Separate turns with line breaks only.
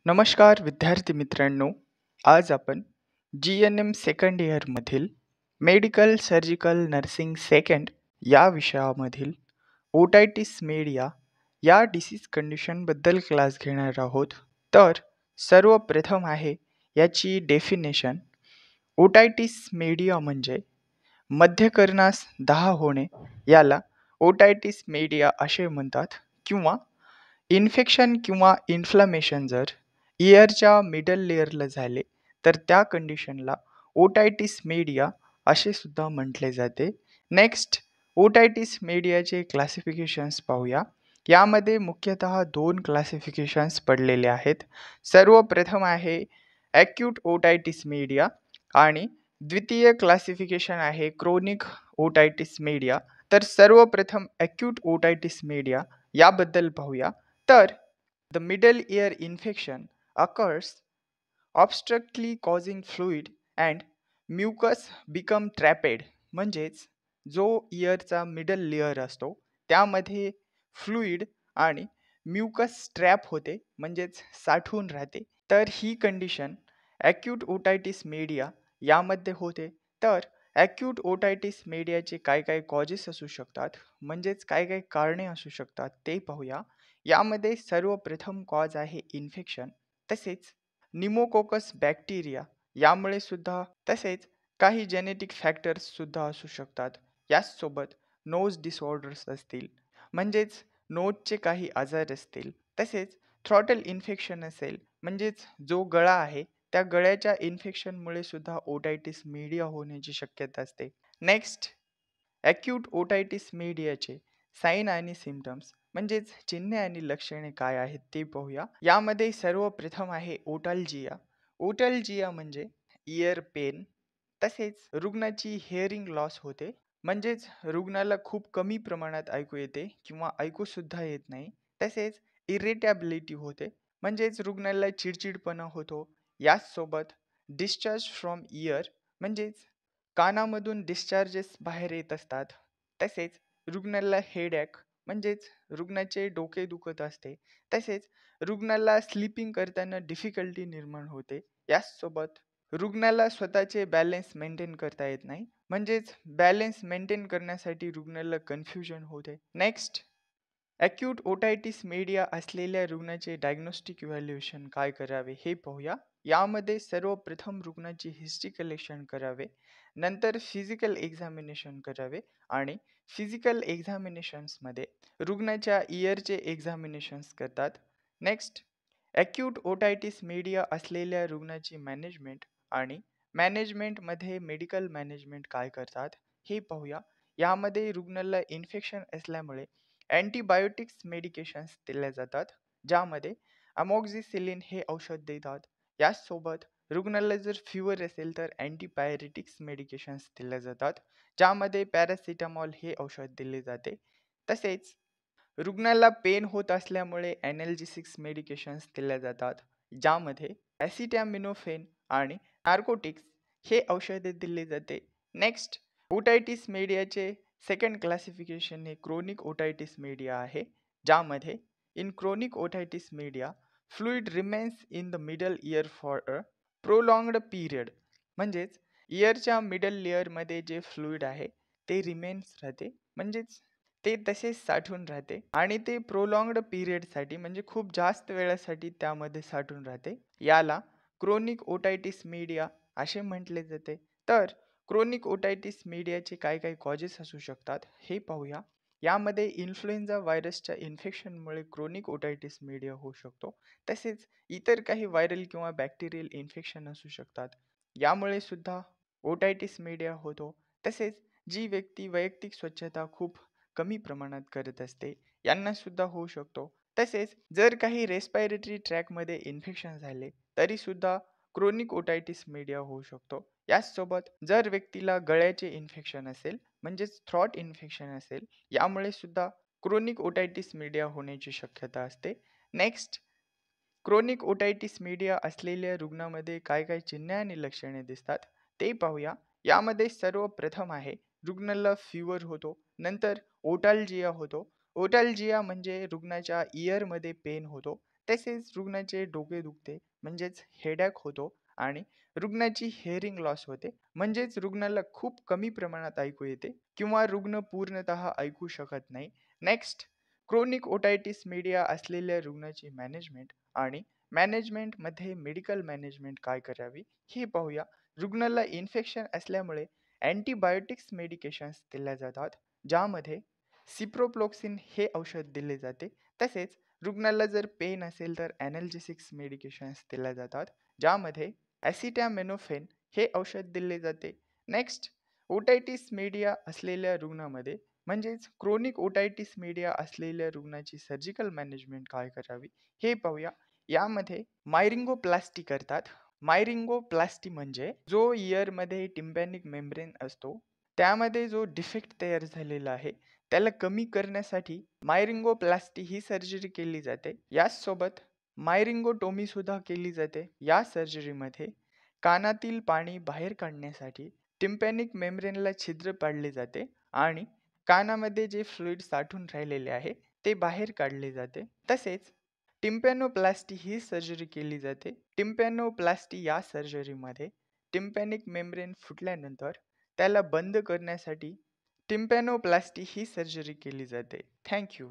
नमस्कार विद्यार्थी मित्रांनो. आज आपण GNM सेकंड इयरमधील मेडिकल सर्जिकल नर्सिंग सेकंड या विषयामधील ओटायटिस मीडिया या डिसीज कंडिशनबद्दल क्लास घेणार आहोत. तर सर्वप्रथम आहे याची डेफिनेशन. ओटायटिस मीडिया म्हणजे मध्यकर्णास दाह होणे याला ओटायटिस मीडिया असे म्हणतात किंवा इन्फेक्शन किंवा इन्फ्लामेशन जर इयरच्या मिडल लेयरला झाले तर त्या कंडिशनला ओटायटिस मीडिया असे सुद्धा म्हटले जाते. नेक्स्ट ओटायटिस मीडियाचे क्लासिफिकेशन्स पाहूया. यामध्ये मुख्यतः दोन क्लासिफिकेशन्स पडलेले आहेत. सर्वप्रथम आहे ॲक्यूट ओटायटिस मीडिया आणि द्वितीय क्लासिफिकेशन आहे क्रोनिक ओटायटिस मीडिया. तर सर्वप्रथम ॲक्यूट ओटायटिस मीडिया याबद्दल पाहूया. तर the middle ear infection occurs obstructly causing fluid and mucus become trapped. म्हणजेच जो इयरचा मिडल लेयर असतो त्यामध्ये फ्लुइड आणि म्युकस ट्रॅप होते म्हणजेच साठवून राहते. तर ही कंडिशन ॲक्यूट ओटायटिस मीडिया यामध्ये होते. तर ॲक्यूट ओटायटिस मीडियाचे काय काय कॉजेस असू शकतात म्हणजेच काय काय कारणे असू शकतात ते पाहूया. यामध्ये सर्वप्रथम कॉज आहे इन्फेक्शन, तसेच निमोकोकस बॅक्टेरिया यामुळे सुद्धा, तसेच काही जेनेटिक फॅक्टर्स सुद्धा असू शकतात. याचसोबत नोज डिसऑर्डर्स असतील म्हणजेच नोजचे काही आजार असतील, तसेच थ्रॉटल इन्फेक्शन असेल म्हणजेच जो गळा आहे त्या गळ्याच्या इन्फेक्शनमुळे सुद्धा ओटायटिस मीडिया होण्याची शक्यता असते. नेक्स्ट ॲक्यूट ओटायटिस मीडियाचे साईन आणि सिम्पटम्स म्हणजेच चिन्हे आणि लक्षणे काय आहेत ते पाहूया. यामध्ये सर्वप्रथम आहे ओटाल्जिया. ओटाल्जिया म्हणजे इयर पेन, तसेच रुग्णाची हिअरिंग लॉस होते म्हणजेच रुग्णाला खूप कमी प्रमाणात ऐकू येते किंवा ऐकू सुद्धा येत नाही. तसेच इरिटॅबिलिटी होते म्हणजेच रुग्णाला चिडचिडपणा होतो. याचसोबत डिस्चार्ज फ्रॉम इयर म्हणजेच कानामधून डिस्चार्जेस बाहेर येत असतात. तसेच रुग्णाला हेडॅक म्हणजेच रुग्णाचे डोके दुखत असते. तसेच रुग्णाला स्लीपिंग करताना डिफिकल्टी निर्माण होते. याचसोबत रुग्णाला स्वतःचे बॅलन्स मेंटेन करता येत नाही म्हणजेच बॅलन्स मेंटेन करण्यासाठी रुग्णाला कन्फ्युजन होते. नेक्स्ट ॲक्यूट ओटायटिस मीडिया असलेल्या रुग्णाचे डायग्नोस्टिक इव्हॅल्युएशन काय करावे हे पाहूया. यामध्ये सर्वप्रथम रुग्णाची हिस्ट्री कलेक्शन करावे, नंतर फिजिकल एक्झामिनेशन करावे आणि फिजिकल एक्झामिनेशन्समध्ये रुग्णाच्या इयरचे एक्झामिनेशन्स करतात. नेक्स्ट ॲक्यूट ओटायटिस मीडिया असलेल्या रुग्णाची मॅनेजमेंट आणि मॅनेजमेंटमध्ये मेडिकल मॅनेजमेंट काय करतात हे पाहूया. यामध्ये रुग्णाला इन्फेक्शन असल्यामुळे अँटीबायोटिक्स मेडिकेशन्स दिल्या जातात, ज्यामध्ये अमॉक्झिसिलिन हे औषध देतात. याचसोबत रुग्णाला जर फिवर असेल तर अँटीपायरेटिक्स मेडिकेशन्स दिल्या जातात, ज्यामध्ये पॅरासिटामॉल हे औषध दिले जाते. तसेच रुग्णाला पेन होत असल्यामुळे ॲनॅल्जेसिक्स मेडिकेशन्स दिल्या जातात, ज्यामध्ये ॲसिटॅमिनोफेन आणि नार्कोटिक्स हे औषधे दिले जाते. नेक्स्ट ओटायटिस मीडियाचे सेकंड क्लासिफिकेशन हे क्रोनिक ओटायटिस मीडिया आहे, ज्यामध्ये in chronic otitis media fluid remains in the middle year for a प्रोलॉंग्ड period. म्हणजेच इयरच्या मिडल लेअरमध्ये जे फ्लुइड आहे ते रिमेन्स राहते म्हणजेच ते तसेच साठून राहते आणि ते प्रोलॉंग्ड पीरियडसाठी म्हणजे खूप जास्त वेळासाठी त्यामध्ये साठून राहते. याला क्रोनिक ओटायटिस मीडिया असे म्हटले जाते. तर क्रोनिक ओटायटिस मीडियाचे काय काय कॉजेस असू शकतात हे पाहूया. यामध्ये इन्फ्लुएन्झा व्हायरसच्या इन्फेक्शनमुळे क्रोनिक ओटायटिस मीडिया होऊ शकतो. तसेच इतर काही व्हायरल किंवा बॅक्टेरियल इन्फेक्शन असू शकतात, यामुळे सुद्धा ओटायटिस मीडिया होतो. तसेच जी व्यक्ती वैयक्तिक स्वच्छता खूप कमी प्रमाणात करत असते यांना सुद्धा होऊ शकतो. तसेच जर काही रेस्पायरेटरी ट्रॅकमध्ये इन्फेक्शन झाले तरी सुद्धा क्रोनिक ओटायटिस मीडिया होऊ शकतो. याचसोबत जर व्यक्तीला गळ्याचे इन्फेक्शन असेल म्हणजेच थ्रॉट इन्फेक्शन असेल, यामुळे सुद्धा क्रोनिक ओटायटिस मीडिया होण्याची शक्यता असते. नेक्स्ट क्रोनिक ओटायटिस मीडिया असलेल्या रुग्णामध्ये काय काय चिन्हे आणि लक्षणे दिसतात ते पाहूया. यामध्ये सर्वप्रथम आहे रुग्णाला फिवर होतो, नंतर ओटाल्जिया होतो. ओटाल्जिया म्हणजे रुग्णाच्या इयरमध्ये पेन होतो. तसेच रुग्णाचे डोके दुखते म्हणजेच हेडॅक होतो आणि रुग्णाची हेअरिंग लॉस होते म्हणजेच रुग्णाला खूप कमी प्रमाणात ऐकू येते किंवा रुग्ण पूर्णतः ऐकू शकत नाही. नेक्स्ट, क्रोनिक ओटायटिस मीडिया असलेल्या रुग्णाची मॅनेजमेंट आणि मॅनेजमेंटमध्ये मेडिकल मॅनेजमेंट काय करावी हे पाहूया. रुग्णाला इन्फेक्शन असल्यामुळे अँटीबायोटिक्स मेडिकेशन्स दिल्या जातात, ज्यामध्ये सिप्रोफ्लोक्सिन हे औषध दिले जाते. तसेच रुग्णाला जर पेन असेल तर ॲनाल्जेसिक्स मेडिकेशन्स दिल्या जातात, ज्यामध्ये ॲसिटामिनोफेन हे औषध दिले जाते. नेक्स्ट, ओटायटिस मीडिया असलेल्या रुग्णामध्ये म्हणजेच क्रोनिक ओटायटिस मीडिया असलेल्या रुग्णाची सर्जिकल मॅनेजमेंट काय करावी हे पाहूया. यामध्ये मायरिंगोप्लास्टी करतात. मायरिंगोप्लास्टी म्हणजे जो इयरमध्ये टिम्पॅनिक मेम्ब्रेन असतो त्यामध्ये जो डिफेक्ट तयार झालेला आहे त्याला कमी करण्यासाठी मायरिंगोप्लास्टी ही सर्जरी केली जाते. याचसोबत मायरिंगोटोमी सुद्धा केली जाते. या सर्जरीमध्ये कानातील पाणी बाहेर काढण्यासाठी टिम्पॅनिक मेम्ब्रेनला छिद्र पाडले जाते आणि कानामध्ये जे फ्लुइड साठून राहिलेले आहे ते बाहेर काढले जाते. तसेच टिम्पॅनोप्लास्टी ही सर्जरी केली जाते. टिम्पॅनोप्लास्टी या सर्जरीमध्ये टिम्पॅनिक मेम्ब्रेन फुटल्यानंतर त्याला बंद करण्यासाठी टिम्पॅनोप्लास्टी ही सर्जरी केली जाते. Thank you.